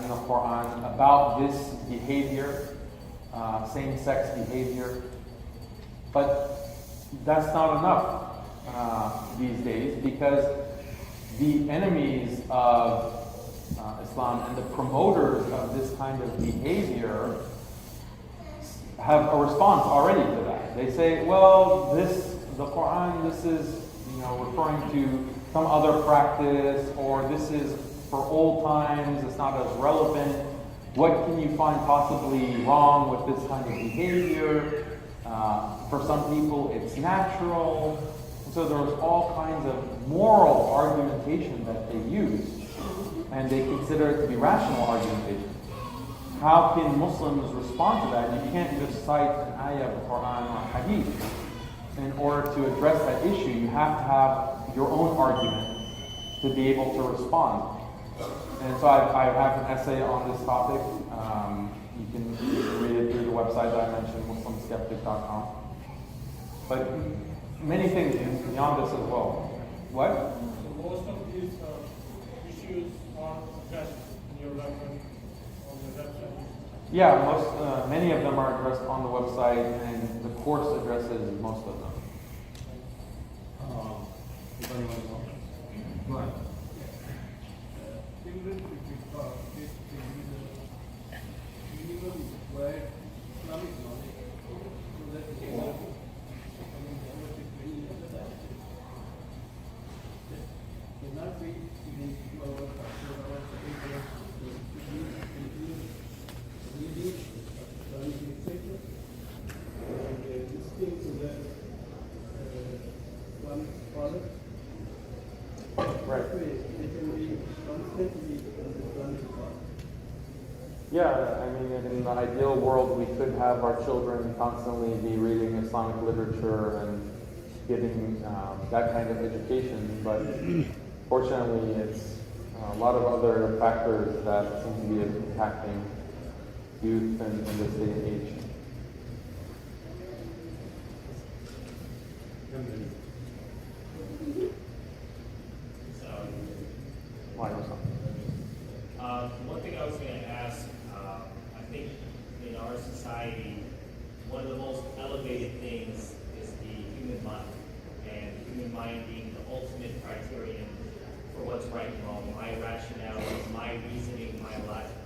in the Quran about this behavior, same-sex behavior. But that's not enough these days, because the enemies of Islam and the promoters of this kind of behavior have a response already to that. They say, well, the Quran, this is, referring to some other practice, or this is for old times, it's not as relevant. What can you find possibly wrong with this kind of behavior? For some people, it's natural. And so there's all kinds of moral argumentation that they use, and they consider it to be rational argumentation. How can Muslims respond to that? You can't just cite an ayah of the Quran or hadith. In order to address that issue, you have to have your own argument to be able to respond. And so I have an essay on this topic. You can read it through the website that I mentioned, muslimskeptic.com. But many things beyond this as well. What? So most of these issues are addressed in your reference on the website? Yeah, many of them are addressed on the website, and the course addresses most of them. If anyone else? Go ahead. Even if we talk, this minimum required Islamic knowledge, so that it can help cannot be in our curriculum reading Islamic literature and listening to the one scholar. Right. They can be constantly in the Islamic thought. Yeah, I mean, in the ideal world, we could have our children constantly be reading Islamic literature and getting that kind of education, but fortunately, it's a lot of other factors that seem to be impacting youth in this day and age. Why or something? One thing I was going to ask, I think in our society, one of the most elevated things is the human mind, and human mind being the ultimate criterion for what's right and wrong, my rationality, my reasoning, my logic.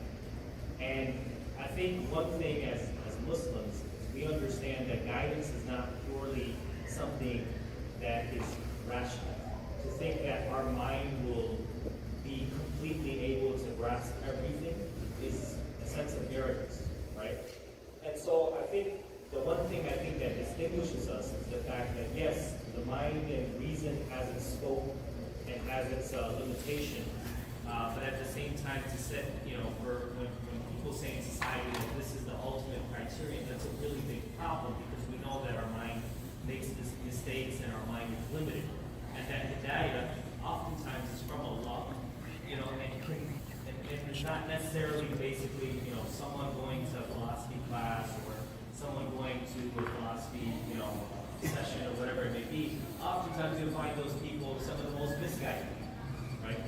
And I think one thing as Muslims, we understand that guidance is not purely something that is rational. To think that our mind will be completely able to grasp everything is a sense of arrogance, right? And so I think the one thing I think that distinguishes us is the fact that yes, the mind and reason has its scope and has its limitation, but at the same time to set, for when people say in society that this is the ultimate criterion, that's a really big problem, because we know that our mind makes mistakes and our mind is limited. And that hidayah oftentimes is from Allah, and it's not necessarily basically, someone going to a philosophy class or someone going to a philosophy, session or whatever it may be. Oftentimes you'll find those people some of the most misguided, right?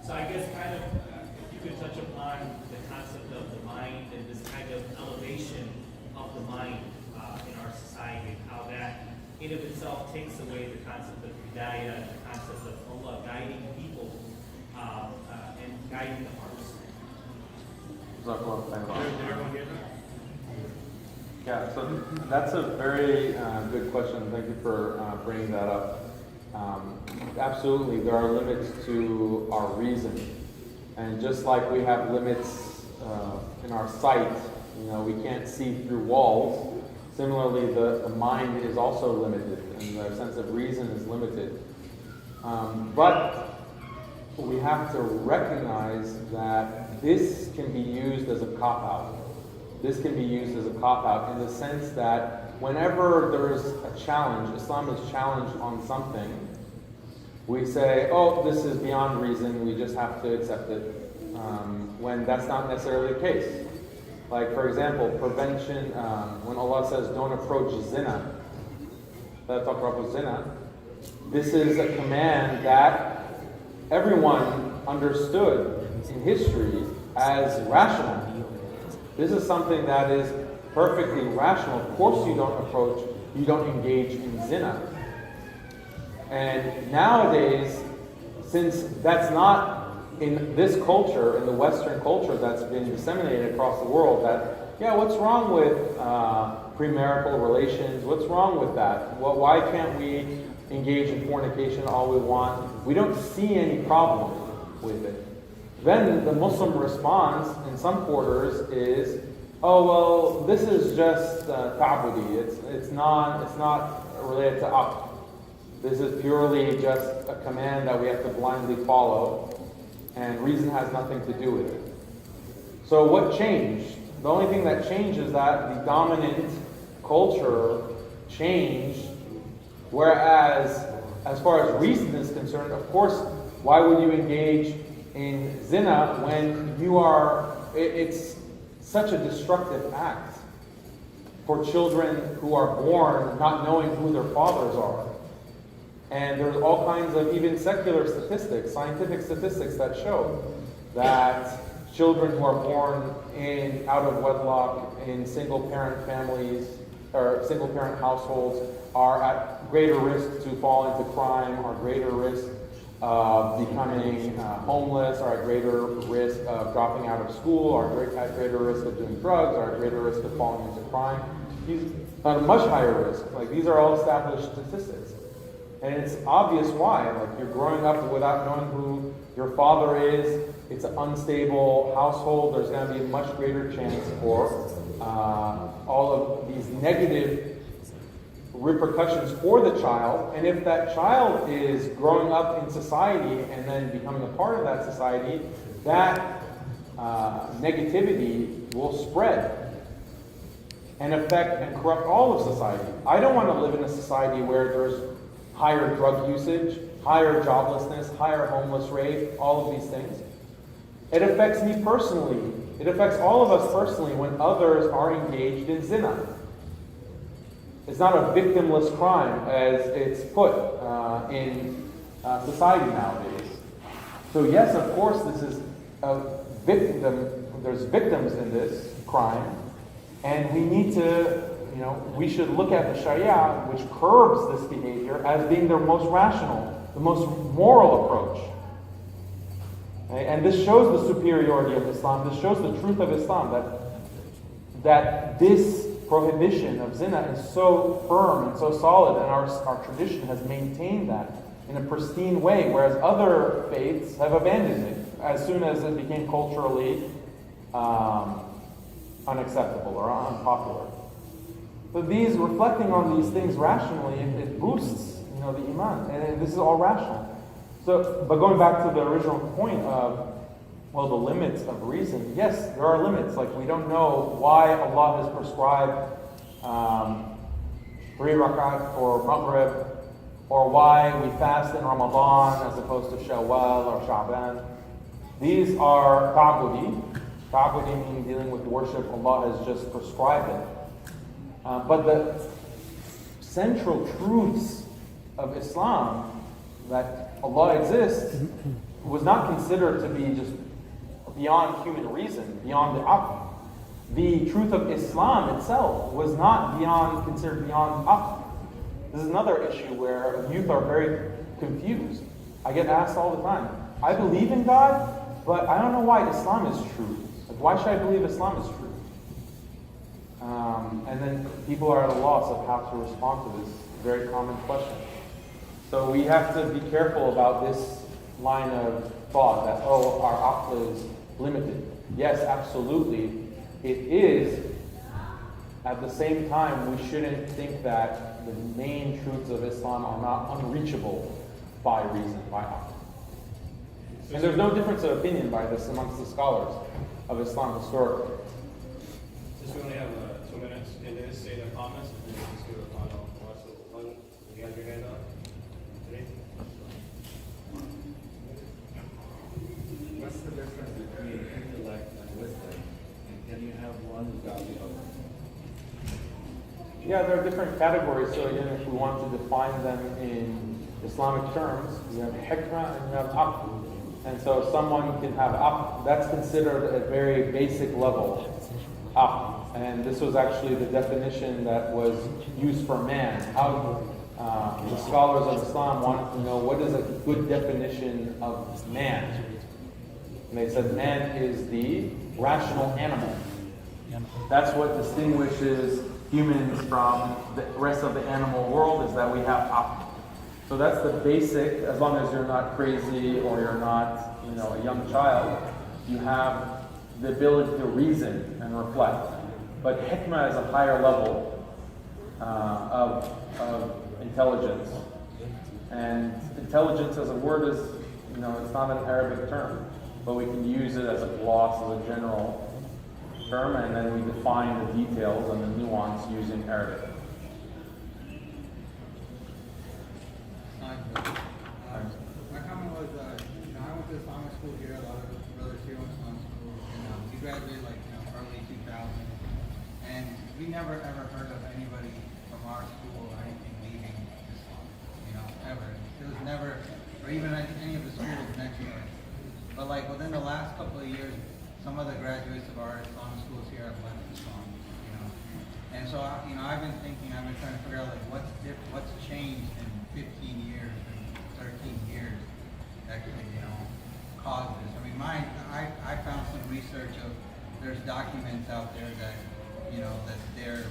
So I guess kind of, if you could touch upon the concept of the mind and this kind of elevation of the mind in our society, and how that in of itself takes away the concept of hidayah and the concept of Allah guiding people and guiding the hearts. Yeah, so that's a very good question. Thank you for bringing that up. Absolutely, there are limits to our reason. And just like we have limits in our sight, we can't see through walls. Similarly, the mind is also limited, and the sense of reason is limited. But we have to recognize that this can be used as a cop-out. This can be used as a cop-out in the sense that whenever there is a challenge, Islam is challenged on something, we say, oh, this is beyond reason, we just have to accept it, when that's not necessarily the case. Like, for example, prevention, when Allah says, don't approach zina, this is a command that everyone understood in history as rational. This is something that is perfectly rational. Of course you don't engage in zina. And nowadays, since that's not in this culture, in the Western culture that's been disseminated across the world, that, yeah, what's wrong with premarital relations? What's wrong with that? Well, why can't we engage in fornication all we want? We don't see any problem with it. Then the Muslim response in some quarters is, oh, well, this is just ta'budi. It's not related to aqd. This is purely just a command that we have to blindly follow, and reason has nothing to do with it. So what changed? The only thing that changed is that the dominant culture changed, whereas as far as reason is concerned, of course, why would you engage in zina when it's such a destructive act for children who are born not knowing who their fathers are. And there's all kinds of even secular statistics, scientific statistics that show that children who are born out of wedlock in single-parent families or single-parent households are at greater risk to fall into crime, are greater risk of becoming homeless, are at greater risk of dropping out of school, are at greater risk of doing drugs, are at greater risk of falling into crime. He's at a much higher risk. Like, these are all established statistics. And it's obvious why. Like, you're growing up without knowing who your father is. It's an unstable household. There's going to be a much greater chance for all of these negative repercussions for the child. And if that child is growing up in society and then becoming a part of that society, that negativity will spread and affect and corrupt all of society. I don't want to live in a society where there's higher drug usage, higher joblessness, higher homeless rate, all of these things. It affects me personally. It affects all of us personally when others are engaged in zina. It's not a victimless crime as it's put in society nowadays. So yes, of course, this is a victim. There's victims in this crime, and we need to, we should look at the Sharia, which curbs this behavior, as being the most rational, the most moral approach. Okay? And this shows the superiority of Islam. This shows the truth of Islam, that this prohibition of zina is so firm and so solid, and our tradition has maintained that in a pristine way, whereas other faiths have abandoned it as soon as it became culturally unacceptable or unpopular. But reflecting on these things rationally, it boosts, the iman, and this is all rational. So, but going back to the original point of, the limits of reason. Yes, there are limits. Like, we don't know why Allah has prescribed 3 rakat for Maghrib, or why we fast in Ramadan as opposed to Shawwal or Sha'ban. These are ta'budi. Ta'budi meaning dealing with worship. Allah has just prescribed it. But the central truths of Islam, that Allah exists, was not considered to be just beyond human reason, beyond the aql. The truth of Islam itself was not considered beyond aql. This is another issue where youth are very confused. I get asked all the time, I believe in God, but I don't know why Islam is true. Like, why should I believe Islam is true? And then people are at a loss of how to respond to this very common question. So we have to be careful about this line of thought that, our aql is limited. Yes, absolutely, it is. At the same time, we shouldn't think that the main truths of Islam are not unreachable by reason, by aql. And there's no difference of opinion by this amongst the scholars of Islam historically. Since we only have 2 minutes, and then say the comments, and then just do a final one. You have your hand up? Ready? What's the difference between intellect and wisdom? And can you have one without the other? Yeah, there are different categories. So again, if we want to define them in Islamic terms, you have hikmah and you have aql. And so someone can have that's considered a very basic level. And this was actually the definition that was used for man. How the scholars of Islam wanted to know what is a good definition of man. And they said man is the rational animal. That's what distinguishes humans from the rest of the animal world, is that we have aql. So that's the basic, as long as you're not crazy or you're not, a young child, you have the ability to reason and reflect. But hikmah is a higher level of intelligence. And intelligence as a word is, it's not an Arabic term, but we can use it as a gloss, as a general term, and then we define the details and the nuance using Arabic. My comment was, I went to Islamic school here, a lot of brothers here went to Islamic school, and we graduated early 2000, and we never ever heard of anybody from our school or anything leaving Islam, ever. It was never, or even any of the schools mentioned it. But within the last couple of years, some of the graduates of our Islamic schools here have left Islam, And so, I've been trying to figure out what's changed in 15 years, 13 years that could, cause this. I mean, I found some research of, there's documents out there that, that they're,